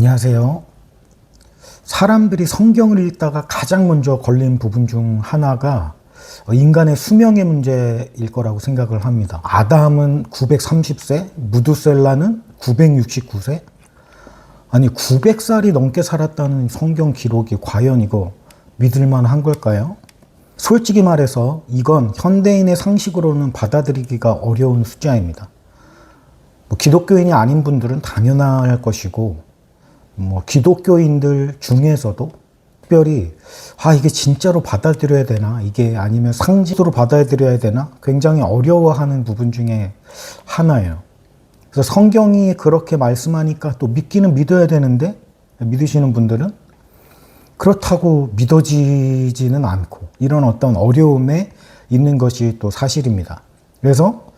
안녕하세요. 사람들이 성경을 읽다가 가장 먼저 걸린 부분 중 하나가 인간의 수명의 문제일 거라고 생각을 합니다. 아담은 930세, 무두셀라는 969세? 아니 900살이 넘게 살았다는 성경 기록이 과연 이거 믿을만 한 걸까요? 솔직히 말해서 이건 현대인의 상식으로는 받아들이기가 어려운 숫자입니다. 기독교인이 아닌 분들은 당연할 것이고 기독교인들 중에서도 특별히 이게 진짜로 받아들여야 되나, 이게 아니면 상식으로 받아들여야 되나 굉장히 어려워하는 부분 중에 하나예요. 그래서 성경이 그렇게 말씀하니까 또 믿기는 믿어야 되는데 믿으시는 분들은 그렇다고 믿어지지는 않고 이런 어떤 어려움에 있는 것이 또 사실입니다. 그래서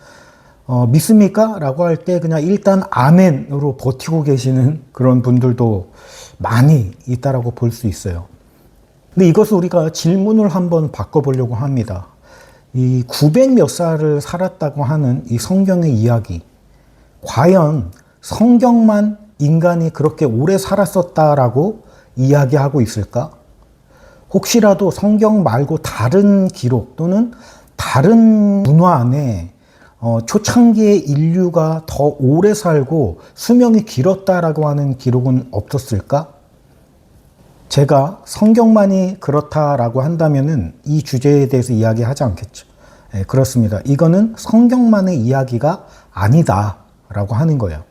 믿습니까? 라고 할 때 그냥 일단 아멘으로 버티고 계시는 그런 분들도 많이 있다라고 볼 수 있어요. 근데 이것을 우리가 질문을 한번 바꿔보려고 합니다. 이 900 몇 살을 살았다고 하는 이 성경의 이야기, 과연 성경만 인간이 그렇게 오래 살았었다라고 이야기하고 있을까? 혹시라도 성경 말고 다른 기록 또는 다른 문화 안에 초창기의 인류가 더 오래 살고 수명이 길었다라고 하는 기록은 없었을까? 제가 성경만이 그렇다라고 한다면은 이 주제에 대해서 이야기하지 않겠죠. 네, 그렇습니다. 이거는 성경만의 이야기가 아니다라고 하는 거예요.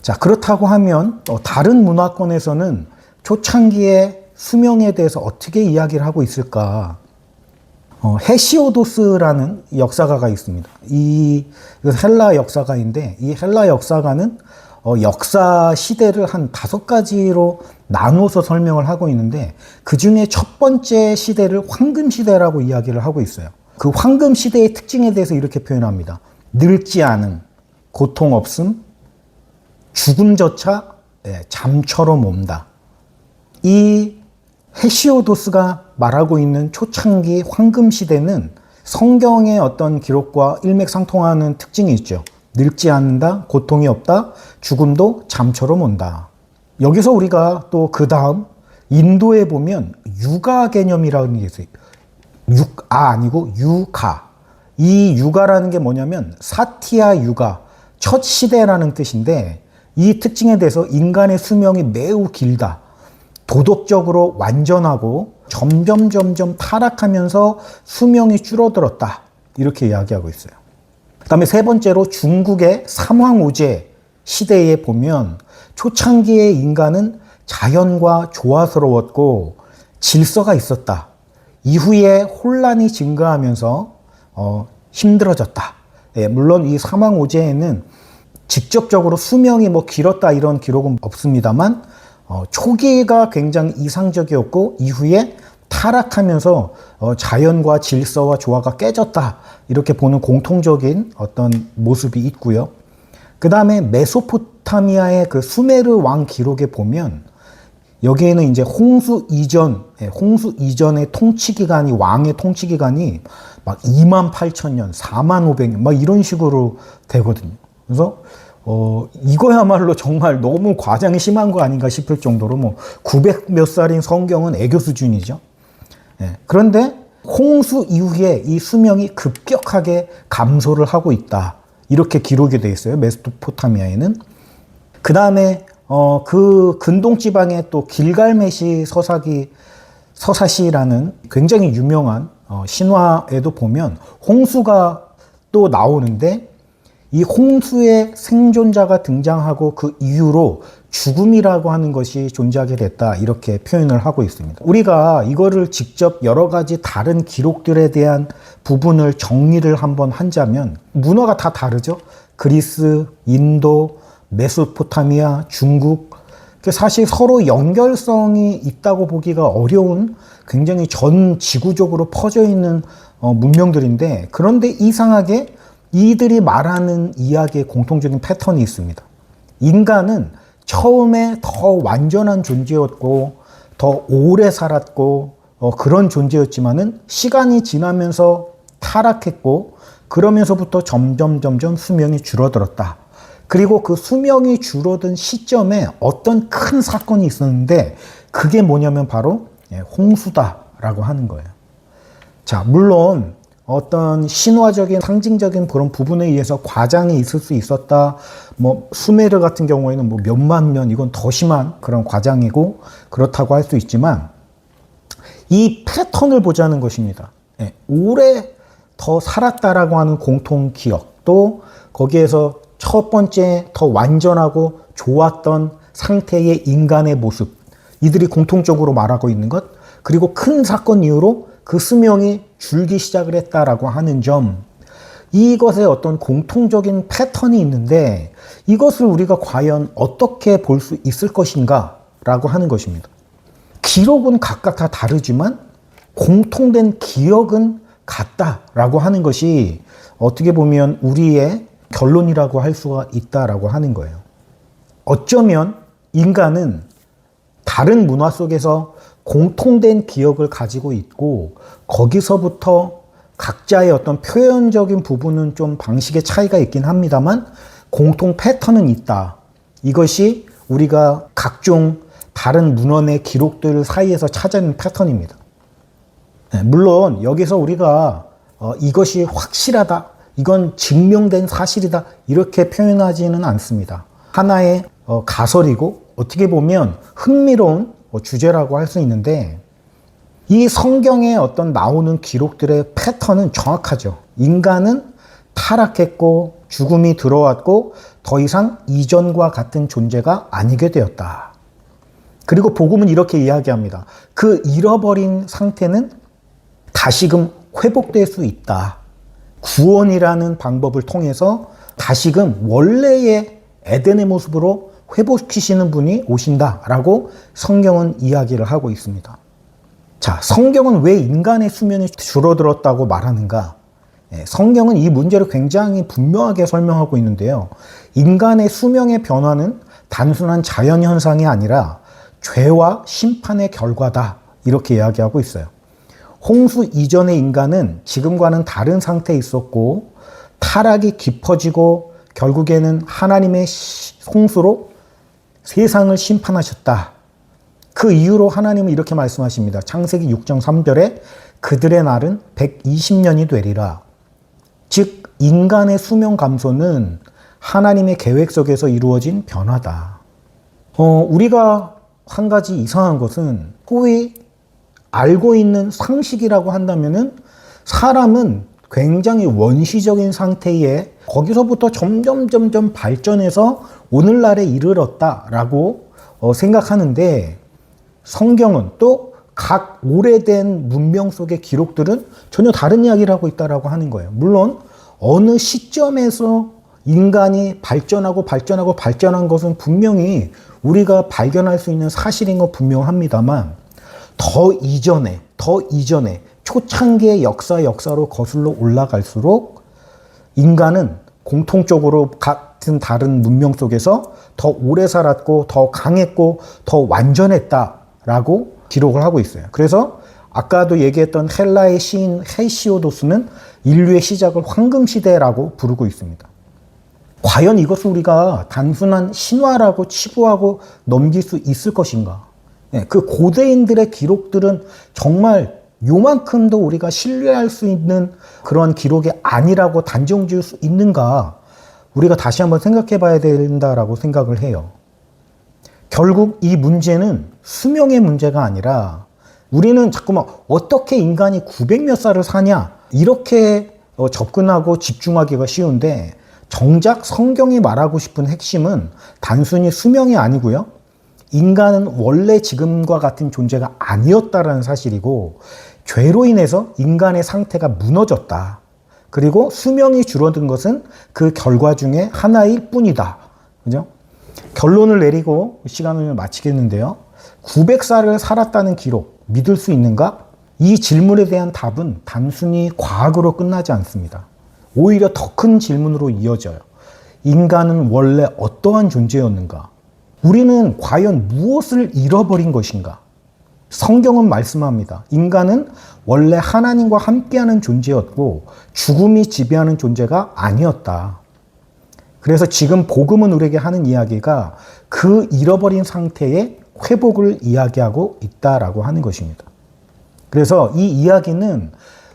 자, 그렇다고 하면 다른 문화권에서는 초창기의 수명에 대해서 어떻게 이야기를 하고 있을까? 헤시오도스라는 역사가가 있습니다. 이 헬라 역사가인데 이 헬라 역사가는 역사 시대를 한 5가지로 나누어서 설명을 하고 있는데 그 중에 첫 번째 시대를 황금 시대라고 이야기를 하고 있어요. 그 황금 시대의 특징에 대해서 이렇게 표현합니다. 늙지 않음, 고통 없음, 죽음조차 잠처럼 온다. 이 헤시오도스가 말하고 있는 초창기 황금 시대는 성경의 어떤 기록과 일맥상통하는 특징이 있죠. 늙지 않는다, 고통이 없다, 죽음도 잠처럼 온다. 여기서 우리가 또 그 다음 인도에 보면 유가 개념이라는 게 있어요. 아니고 유가. 이 유가라는 게 뭐냐면 사티아 유가, 첫 시대라는 뜻인데 이 특징에 대해서 인간의 수명이 매우 길다. 도덕적으로 완전하고 점점 타락하면서 수명이 줄어들었다. 이렇게 이야기하고 있어요. 그 다음에 세 번째로 중국의 삼황오제 시대에 보면 초창기의 인간은 자연과 조화스러웠고 질서가 있었다. 이후에 혼란이 증가하면서 힘들어졌다. 물론 이 삼황오제에는 직접적으로 수명이 길었다 이런 기록은 없습니다만 초기가 굉장히 이상적이었고 이후에 타락하면서 자연과 질서와 조화가 깨졌다 이렇게 보는 공통적인 어떤 모습이 있고요. 그 다음에 메소포타미아의 그 수메르 왕 기록에 보면 여기에는 이제 홍수 이전의 통치 기간이, 왕의 통치 기간이 막 28,000년, 45,000년 막 이런 식으로 되거든요. 그래서 이거야말로 정말 너무 과장이 심한 거 아닌가 싶을 정도로 900 몇 살인 성경은 애교 수준이죠. 그런데 홍수 이후에 이 수명이 급격하게 감소를 하고 있다. 이렇게 기록이 되어 있어요. 메소포타미아에는. 그 다음에 그 근동 지방에 또 길갈메시 서사시라는 굉장히 유명한 신화에도 보면 홍수가 또 나오는데 이 홍수의 생존자가 등장하고 그 이후로 죽음이라고 하는 것이 존재하게 됐다. 이렇게 표현을 하고 있습니다. 우리가 이거를 직접 여러 가지 다른 기록들에 대한 부분을 정리를 한번 하자면 문화가 다 다르죠. 그리스, 인도, 메소포타미아, 중국. 사실 서로 연결성이 있다고 보기가 어려운 굉장히 전 지구적으로 퍼져 있는 문명들인데 그런데 이상하게 이들이 말하는 이야기의 공통적인 패턴이 있습니다. 인간은 처음에 더 완전한 존재였고 더 오래 살았고 그런 존재였지만은 시간이 지나면서 타락했고 그러면서부터 점점 수명이 줄어들었다. 그리고 그 수명이 줄어든 시점에 어떤 큰 사건이 있었는데 그게 뭐냐면 바로 홍수다라고 하는 거예요. 자, 물론 어떤 신화적인 상징적인 그런 부분에 의해서 과장이 있을 수 있었다. 뭐 수메르 같은 경우에는 뭐 몇만 년, 이건 더 심한 그런 과장이고 그렇다고 할 수 있지만 이 패턴을 보자는 것입니다. 오래 더 살았다라고 하는 공통 기억, 또 거기에서 첫 번째 더 완전하고 좋았던 상태의 인간의 모습, 이들이 공통적으로 말하고 있는 것, 그리고 큰 사건 이후로 그 수명이 줄기 시작을 했다라고 하는 점, 이것에 어떤 공통적인 패턴이 있는데 이것을 우리가 과연 어떻게 볼 수 있을 것인가 라고 하는 것입니다. 기록은 각각 다 다르지만 공통된 기억은 같다라고 하는 것이 어떻게 보면 우리의 결론이라고 할 수가 있다라고 하는 거예요. 어쩌면 인간은 다른 문화 속에서 공통된 기억을 가지고 있고 거기서부터 각자의 어떤 표현적인 부분은 좀 방식의 차이가 있긴 합니다만 공통 패턴은 있다. 이것이 우리가 각종 다른 문헌의 기록들 사이에서 찾아낸 패턴입니다. 물론 여기서 우리가 이것이 확실하다, 이건 증명된 사실이다 이렇게 표현하지는 않습니다. 하나의 가설이고 어떻게 보면 흥미로운 주제라고 할 수 있는데 이 성경에 어떤 나오는 기록들의 패턴은 정확하죠. 인간은 타락했고 죽음이 들어왔고 더 이상 이전과 같은 존재가 아니게 되었다. 그리고 복음은 이렇게 이야기합니다. 그 잃어버린 상태는 다시금 회복될 수 있다. 구원이라는 방법을 통해서 다시금 원래의 에덴의 모습으로 회복시키시는 분이 오신다라고 성경은 이야기를 하고 있습니다. 자, 성경은 왜 인간의 수명이 줄어들었다고 말하는가? 성경은 이 문제를 굉장히 분명하게 설명하고 있는데요. 인간의 수명의 변화는 단순한 자연현상이 아니라 죄와 심판의 결과다. 이렇게 이야기하고 있어요. 홍수 이전의 인간은 지금과는 다른 상태에 있었고 타락이 깊어지고 결국에는 하나님의 홍수로 세상을 심판하셨다. 그 이유로 하나님은 이렇게 말씀하십니다. 창세기 6장 3절에 그들의 날은 120년이 되리라. 즉 인간의 수명 감소는 하나님의 계획 속에서 이루어진 변화다. 우리가 한 가지 이상한 것은 소위 알고 있는 상식이라고 한다면은 사람은 굉장히 원시적인 상태에 거기서부터 점점 발전해서 오늘날에 이르렀다라고 생각하는데 성경은 또 각 오래된 문명 속의 기록들은 전혀 다른 이야기를 하고 있다라고 하는 거예요. 물론 어느 시점에서 인간이 발전한 것은 분명히 우리가 발견할 수 있는 사실인 건 분명합니다만 더 이전에 초창기의 역사로 거슬러 올라갈수록 인간은 공통적으로 같은 다른 문명 속에서 더 오래 살았고 더 강했고 더 완전했다라고 기록을 하고 있어요. 그래서 아까도 얘기했던 헬라의 시인 헤시오도스는 인류의 시작을 황금시대라고 부르고 있습니다. 과연 이것을 우리가 단순한 신화라고 치부하고 넘길 수 있을 것인가? 그 고대인들의 기록들은 정말 요만큼도 우리가 신뢰할 수 있는 그런 기록이 아니라고 단정 지을 수 있는가? 우리가 다시 한번 생각해 봐야 된다라고 생각을 해요. 결국 이 문제는 수명의 문제가 아니라 우리는 자꾸만 어떻게 인간이 900몇 살을 사냐 이렇게 접근하고 집중하기가 쉬운데 정작 성경이 말하고 싶은 핵심은 단순히 수명이 아니고요. 인간은 원래 지금과 같은 존재가 아니었다라는 사실이고 죄로 인해서 인간의 상태가 무너졌다. 그리고 수명이 줄어든 것은 그 결과 중에 하나일 뿐이다. 그죠? 결론을 내리고 시간을 마치겠는데요. 900살을 살았다는 기록 믿을 수 있는가? 이 질문에 대한 답은 단순히 과학으로 끝나지 않습니다. 오히려 더 큰 질문으로 이어져요. 인간은 원래 어떠한 존재였는가? 우리는 과연 무엇을 잃어버린 것인가? 성경은 말씀합니다. 인간은 원래 하나님과 함께하는 존재였고 죽음이 지배하는 존재가 아니었다. 그래서 지금 복음은 우리에게 하는 이야기가 그 잃어버린 상태의 회복을 이야기하고 있다라고 하는 것입니다. 그래서 이 이야기는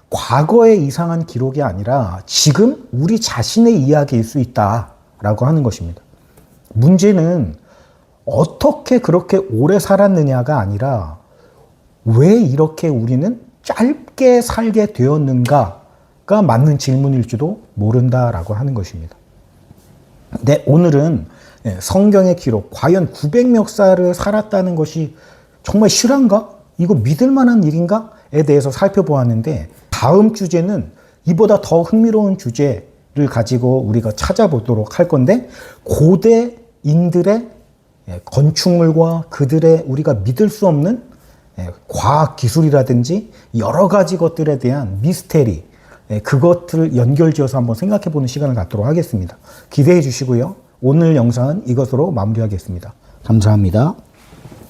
과거의 이상한 기록이 아니라 지금 우리 자신의 이야기일 수 있다라고 하는 것입니다. 문제는 어떻게 그렇게 오래 살았느냐가 아니라 왜 이렇게 우리는 짧게 살게 되었는가가 맞는 질문일지도 모른다라고 하는 것입니다. 네, 오늘은 성경의 기록, 과연 900몇 살을 살았다는 것이 정말 실화인가? 이거 믿을 만한 일인가?에 대해서 살펴보았는데 다음 주제는 이보다 더 흥미로운 주제를 가지고 우리가 찾아보도록 할 건데 고대인들의 건축물과 그들의 우리가 믿을 수 없는 과학 기술이라든지 여러 가지 것들에 대한 미스테리, 그것들을 연결지어서 한번 생각해 보는 시간을 갖도록 하겠습니다. 기대해 주시고요. 오늘 영상은 이것으로 마무리하겠습니다. 감사합니다.